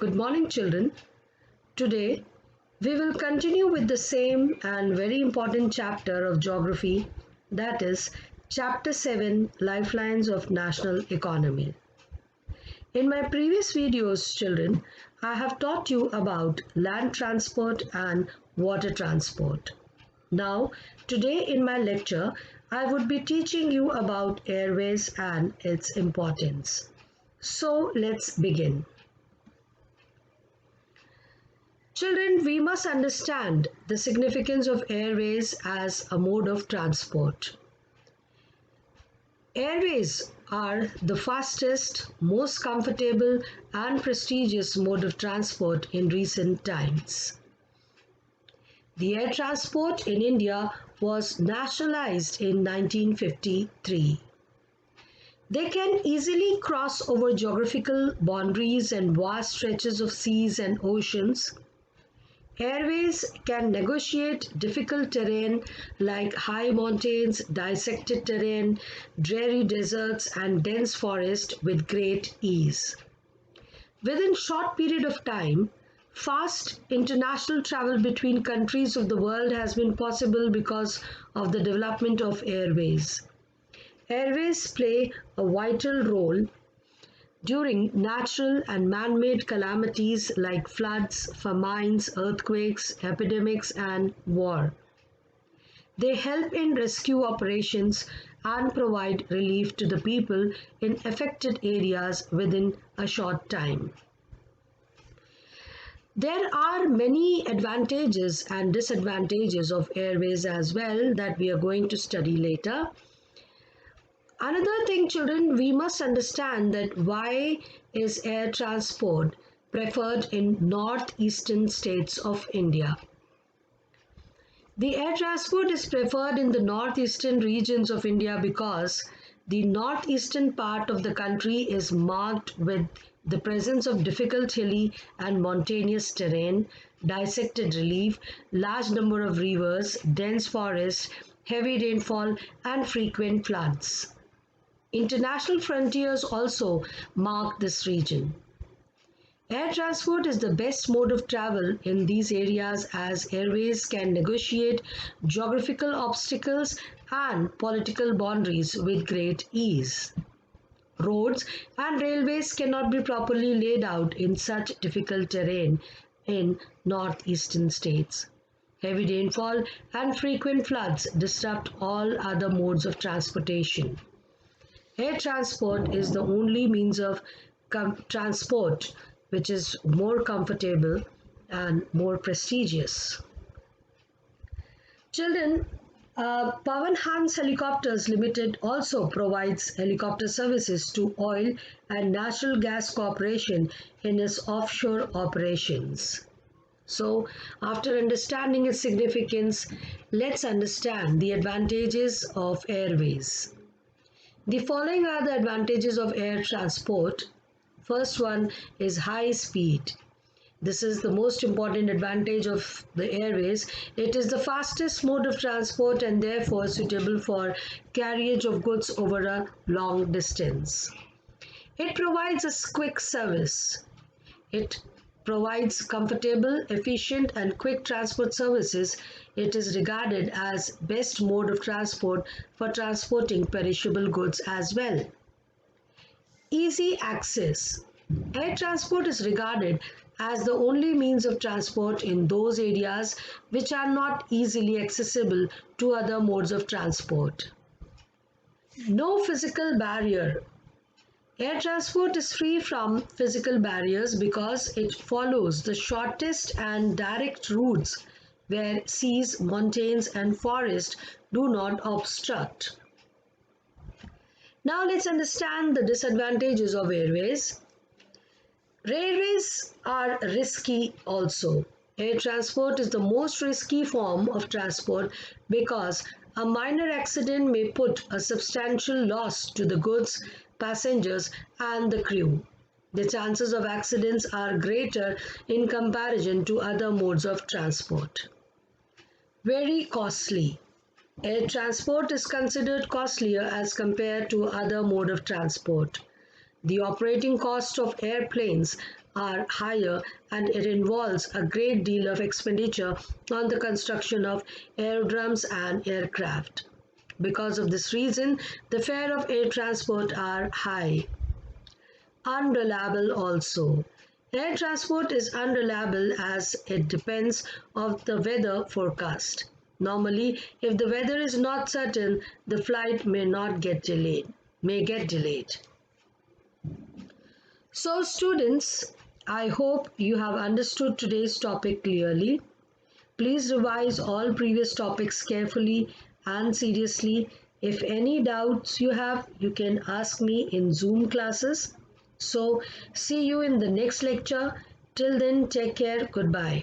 Good morning, children. Today, we will continue with the same and very important chapter of geography, that is, Chapter 7 Lifelines of National Economy. In my previous videos, children, I have taught you about land transport and water transport. Now, today in my lecture, I would be teaching you about airways and its importance. So, let's begin. Children, we must understand the significance of airways as a mode of transport. Airways are the fastest, most comfortable and prestigious mode of transport in recent times. The air transport in India was nationalized in 1953. They can easily cross over geographical boundaries and vast stretches of seas and oceans. Airways can negotiate difficult terrain like high mountains, dissected terrain, dreary deserts, and dense forest with great ease. Within short period of time, fast international travel between countries of the world has been possible because of the development of airways. Airways play a vital role during natural and man-made calamities like floods, famines, earthquakes, epidemics, and war. They help in rescue operations and provide relief to the people in affected areas within a short time. There are many advantages and disadvantages of airways as well that we are going to study later. Another thing, children, we must understand that why is air transport preferred in northeastern states of India. The air transport is preferred in the northeastern regions of India because the northeastern part of the country is marked with the presence of difficult hilly and mountainous terrain, dissected relief, large number of rivers, dense forests, heavy rainfall, and frequent floods. International frontiers also mark this region. Air transport is the best mode of travel in these areas as airways can negotiate geographical obstacles and political boundaries with great ease. Roads and railways cannot be properly laid out in such difficult terrain in northeastern states. Heavy rainfall and frequent floods disrupt all other modes of transportation. Air transport is the only means of transport which is more comfortable and more prestigious. Children, Pawan Hans Helicopters Limited also provides helicopter services to Oil and Natural Gas Corporation in its offshore operations. So, after understanding its significance, let's understand the advantages of airways. The following are the advantages of air transport. First one is high speed. This is the most important advantage of the airways. It is the fastest mode of transport and therefore suitable for carriage of goods over a long distance. It provides a quick service. It provides comfortable, efficient and quick transport services. It is regarded as best mode of transport for transporting perishable goods as well. Easy access. Air transport is regarded as the only means of transport in those areas which are not easily accessible to other modes of transport. No physical barrier. Air transport is free from physical barriers because it follows the shortest and direct routes where seas, mountains and forests do not obstruct. Now let's understand the disadvantages of airways. Railways are risky also. Air transport is the most risky form of transport because a minor accident may put a substantial loss to the goods, passengers and the crew. The chances of accidents are greater in comparison to other modes of transport. Very costly. Air transport is considered costlier as compared to other mode of transport. The operating cost of airplanes are higher and it involves a great deal of expenditure on the construction of aerodromes and aircraft. Because of this reason, the fare of air transport are high. Unreliable also. Air transport is unreliable as it depends on the weather forecast. Normally, if the weather is not certain, the flight may get delayed. So students, I hope you have understood today's topic clearly. Please revise all previous topics carefully and seriously. If any doubts you have, you can ask me in Zoom classes. So, see you in the next lecture. Till then, take care. Goodbye.